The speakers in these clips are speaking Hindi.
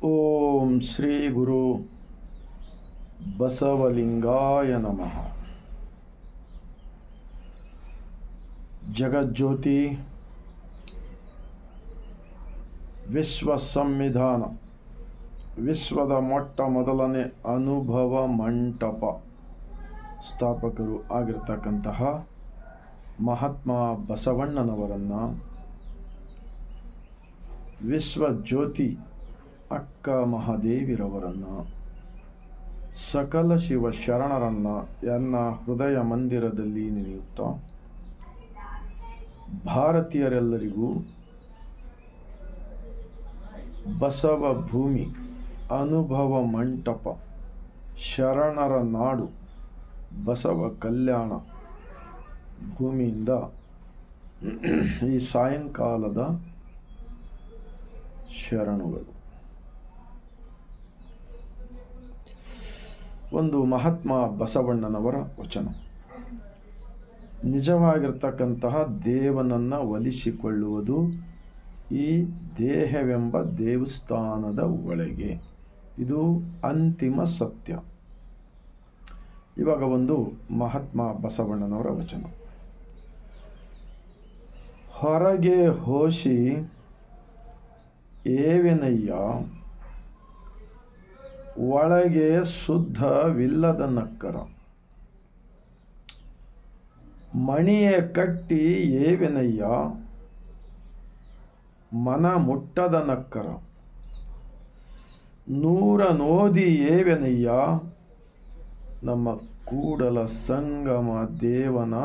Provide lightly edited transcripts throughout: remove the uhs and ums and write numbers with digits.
ಓಂ ಶ್ರೀ ಗುರು ಬಸವಲಿಂಗಾಯ ನಮಃ. ಜಗಜ್ಯೋತಿ ವಿಶ್ವ ಸಂವಿಧಾನ, ವಿಶ್ವದ ಮೊಟ್ಟ ಮೊದಲನೇ ಅನುಭವ ಮಂಟಪ ಸ್ಥಾಪಕರು ಆಗಿರ್ತಕ್ಕಂತಹ ಮಹಾತ್ಮ ಬಸವಣ್ಣನವರನ್ನು, ವಿಶ್ವ ಜ್ಯೋತಿ ಅಕ್ಕ ಮಹಾದೇವಿರವರನ್ನು, ಸಕಲ ಶಿವ ಶರಣರನ್ನು ಎನ್ನ ಹೃದಯ ಮಂದಿರದಲ್ಲಿ ನೆನೆಯುತ್ತಾ ಭಾರತೀಯರೆಲ್ಲರಿಗೂ ಬಸವ ಭೂಮಿ, ಅನುಭವ ಮಂಟಪ, ಶರಣರ ನಾಡು, ಬಸವ ಕಲ್ಯಾಣ ಭೂಮಿಯಿಂದ ಈ ಸಾಯಂಕಾಲದ ಶರಣುಗಳು. ಒಂದು ಮಹಾತ್ಮ ಬಸವಣ್ಣನವರ ವಚನ. ನಿಜವಾಗಿರ್ತಕ್ಕಂತಹ ದೇವನನ್ನು ಒಲಿಸಿಕೊಳ್ಳುವುದು ಈ ದೇಹವೆಂಬ ದೇವಸ್ಥಾನದ ಒಳಗೆ. ಇದು ಅಂತಿಮ ಸತ್ಯ. ಇವಾಗ ಒಂದು ಮಹಾತ್ಮ ಬಸವಣ್ಣನವರ ವಚನ. ಹೊರಗೆ ಹೋಸಿ ಏವೆನಯ್ಯ, ಒಳಗೆ ಶುದ್ಧವಿಲ್ಲದ ನಕ್ಕರ. ಮಣಿಯ ಕಟ್ಟಿ ಏವೆನಯ್ಯ, ಮನ ಮುಟ್ಟದ ನಕ್ಕರ. ನೂರ ನೋದಿ ಏವೆನಯ್ಯ, ನಮ್ಮ ಕೂಡಲ ಸಂಗಮ ದೇವನ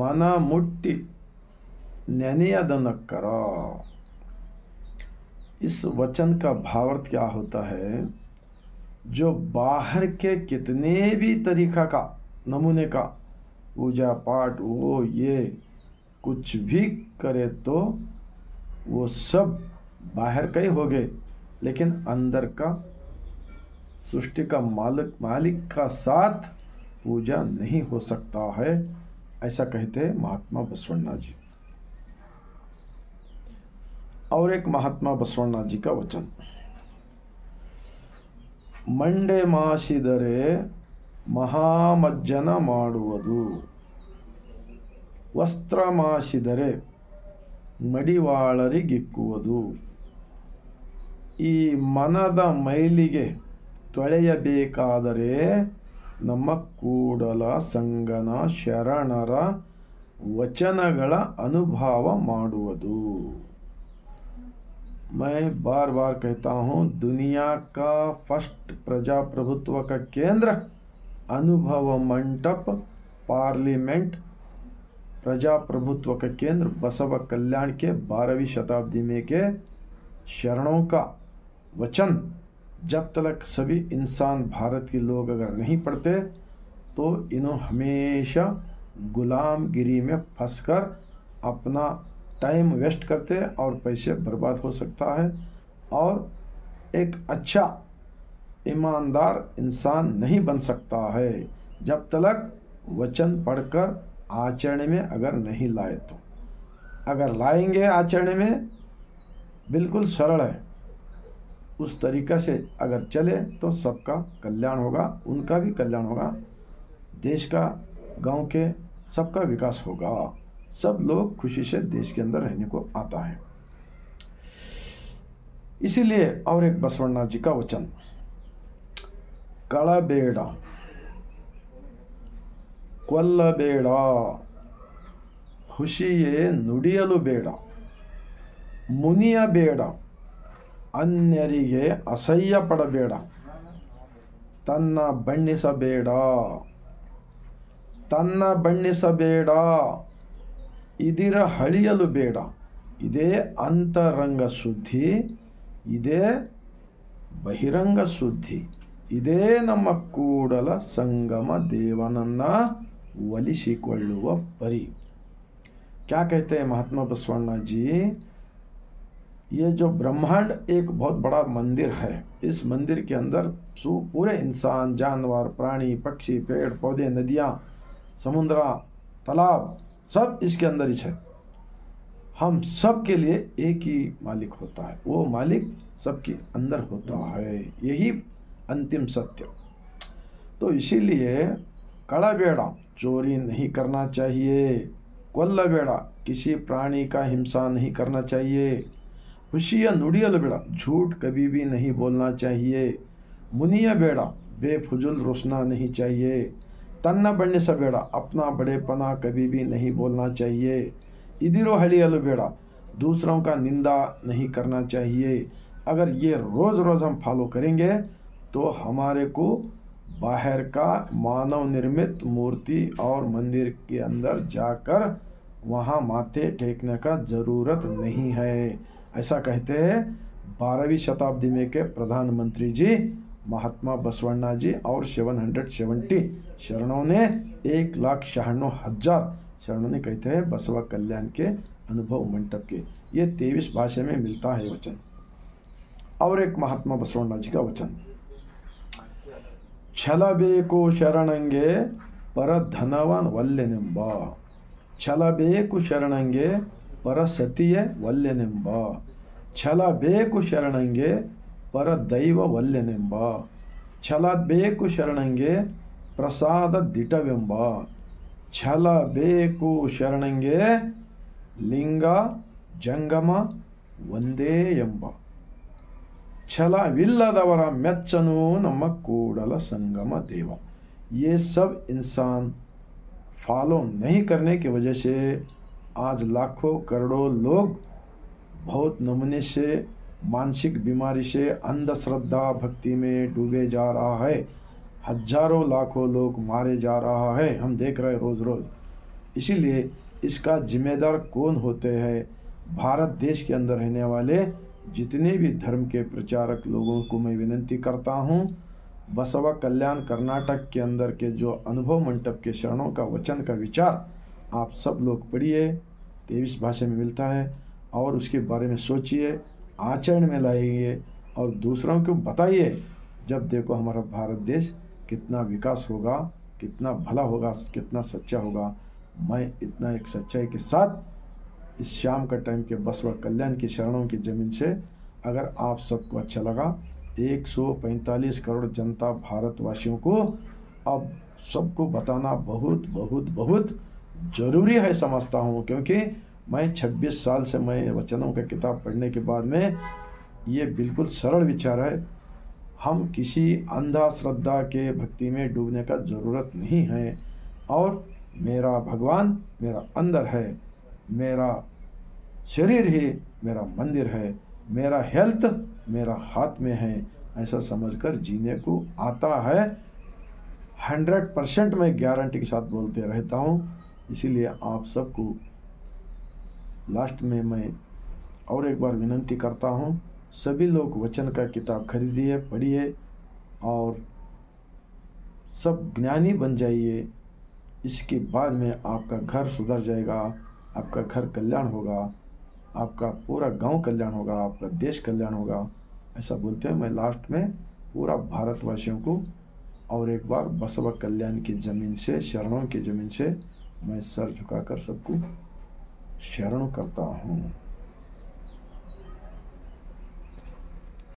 ಮನ ಮುಟ್ಟಿ ನೆನೆಯದ नक्कर। इस वचन का भावार्थ क्या होता है? जो बाहर के कितने भी तरीका का नमूने का पूजा पाठ वो ये कुछ भी करे तो वो सब बाहर का ही हो गए, लेकिन अंदर का सृष्टि का मालिक का साथ पूजा नहीं हो सकता है, ऐसा कहते हैं महात्मा बसवण्णा जी। और एक महात्मा बसवण्णा जी का वचन। ಮಂಡೆ ಮಾಸಿದರೆ ಮಹಾಮಜ್ಜನ ಮಾಡುವುದು, ವಸ್ತ್ರ ಮಾಸಿದರೆ ಮಡಿವಾಳರಿಗಿಕ್ಕುವುದು. ಈ ಮನದ ಮೈಲಿಗೆ ತೊಳೆಯಬೇಕಾದರೆ ನಮ್ಮ ಕೂಡಲ ಸಂಗನ ಶರಣರ ವಚನಗಳ ಅನುಭವ ಮಾಡುವುದು। मैं बार बार कहता हूँ, दुनिया का फर्स्ट प्रजाप्रभुत्व का केंद्र अनुभव मंटप, पार्लियामेंट, प्रजाप्रभुत्व का केंद्र बसव कल्याण के 12वीं शताब्दी में के शरणों का वचन जब तक सभी इंसान भारत के लोग अगर नहीं पढ़ते तो इन्हों हमेशा गुलामगिरी में फंसकर अपना टाइम वेस्ट करते और पैसे बर्बाद हो सकता है, और एक अच्छा ईमानदार इंसान नहीं बन सकता है जब तक वचन पढ़कर आचरण में अगर नहीं लाए। तो अगर लाएंगे आचरण में बिल्कुल सरल है, उस तरीक़ा से अगर चले तो सबका कल्याण होगा, उनका भी कल्याण होगा, देश का, गांव के सबका विकास होगा, सब लोग खुशी से देश के अंदर रहने को आता है। इसीलिए और एक बसवण्णा जी का वचन, कळಬೇಡ, ಕೊಲ್ಲಬೇಡ, ಹುಷಿಯೇ ನುಡಿಯಲು ಬೇಡ, ಮುನಿಯಬೇಡ, ಅನ್ಯರಿಗೆ ಅಸಹ್ಯ ಪಡಬೇಡ, ತನ್ನ ಬಣ್ಣಿಸಬೇಡ, ಇದಿರ ಹಳಿಯಲು ಬೇಡ. ಇದೇ ಅಂತರಂಗ ಶುದ್ಧಿ, ಇದೇ ಬಹಿರಂಗ ಶುದ್ಧಿ, ಇದೇ ನಮ್ಮ ಕೂಡಲ ಸಂಗಮ ದೇವನನ್ನ ಒಲಿಸಿಕೊಳ್ಳುವ ಪರಿ। क्या कहते हैं महात्मा बसवण्णा जी? ये जो ब्रह्मांड एक बहुत बड़ा मंदिर है, इस मंदिर के अंदर पूरे इंसान, जानवर, प्राणी, पक्षी, पेड़ पौधे, नदियाँ, समुद्र, तालाब सब इसके अंदर ही है। हम सब के लिए एक ही मालिक होता है, वो मालिक सबके अंदर होता है, यही अंतिम सत्य। तो इसीलिए कड़ाबेड़ा, चोरी नहीं करना चाहिए, कोल्लबेड़ा, किसी प्राणी का हिंसा नहीं करना चाहिए, हुशिया नुड़ियल बेड़ा, झूठ कभी भी नहीं बोलना चाहिए, मुनिया बेड़ा, बेफुजुल रुसना नहीं चाहिए, तन्ना बढ़ने सा बेड़ा, अपना बड़ेपना कभी भी नहीं बोलना चाहिए, इदिरो हलियल बेड़ा, दूसरों का निंदा नहीं करना चाहिए। अगर ये रोज़ रोज़ हम फॉलो करेंगे तो हमारे को बाहर का मानव निर्मित मूर्ति और मंदिर के अंदर जाकर वहाँ माथे टेकने का ज़रूरत नहीं है। ऐसा कहते हैं 12वीं शताब्दी में के प्रधानमंत्री जी महात्मा बसवण्णा जी और 770 शरणों ने 1,96,000 शरणों ने कहते हैं बसवा कल्याण के अनुभव मंटप के। ये 23 भाषा में मिलता है वचन। और एक महात्मा बसवण्णा जी का वचन, ಛಲಬೇಕು ಶರಣಂಗೆ ಪರ ಧನವಾನ್ ಒಲ್ಲೆನೆಂಬ, ಛಲಬೇಕು ಶರಣಂಗೆ ಪರ ಸತಿಯೇ ಒಲ್ಲೆನೆಂಬ, ಛಲಬೇಕು ಶರಣಂಗೆ ಪರ ದೈವ ಒಲ್ಲೆನೆಂಬ, ಛಲಬೇಕು ಶರಣಂಗೆ ಪ್ರಸಾದ ದಿಟವೆಂಬ, ಛಲಬೇಕು ಶರಣಂಗೆ ಲಿಂಗ ಜಂಗಮ ಒಂದೇ ಎಂಬ, ಛಲವಿಲ್ಲದವರ ಮೆಚ್ಚನು ನಮ್ಮ ಕೂಡಲ संगम देव। ये सब इंसान फॉलो नहीं करने की वजह से आज लाखों करोड़ों लोग बहुत नमूने से मानसिक बीमारी से अंधश्रद्धा भक्ति में डूबे जा रहा है। हजारों लाखों लोग मारे जा रहा है, हम देख रहे रोज़ रोज़। इसीलिए इसका जिम्मेदार कौन होते हैं? भारत देश के अंदर रहने वाले जितने भी धर्म के प्रचारक लोगों को मैं विनती करता हूँ, बसवा कल्याण कर्नाटक के अंदर के जो अनुभव मंटप के शरणों का वचन का विचार आप सब लोग पढ़िए, 23 भाषा में मिलता है, और उसके बारे में सोचिए, आचरण में लाइए और दूसरों को बताइए। जब देखो हमारा भारत देश कितना विकास होगा, कितना भला होगा, कितना सच्चा होगा। मैं इतना एक सच्चाई के साथ इस शाम का टाइम के बसवा कल्याण की शरणों की ज़मीन से, अगर आप सबको अच्छा लगा, 145 करोड़ जनता भारतवासियों को अब सबको बताना बहुत बहुत बहुत ज़रूरी है समझता हूँ। क्योंकि मैं 26 साल से मैं वचनों का किताब पढ़ने के बाद में ये बिल्कुल सरल विचार है, हम किसी अंधा श्रद्धा के भक्ति में डूबने का ज़रूरत नहीं है। और मेरा भगवान मेरा अंदर है, मेरा शरीर ही मेरा मंदिर है, मेरा हेल्थ मेरा हाथ में है, ऐसा समझकर जीने को आता है। 100% मैं गारंटी के साथ बोलते रहता हूँ। इसीलिए आप सबको लास्ट में मैं और एक बार विनती करता हूँ, सभी लोग वचन का किताब खरीदिए, पढ़िए और सब ज्ञानी बन जाइए। इसके बाद में आपका घर सुधर जाएगा, आपका घर कल्याण होगा, आपका पूरा गांव कल्याण होगा, आपका देश कल्याण होगा, ऐसा बोलते हैं। मैं लास्ट में पूरा भारतवासियों को और एक बार बसवा कल्याण की ज़मीन से, शरणों की ज़मीन से मैं सर झुकाकर सबको शरण करता हूँ।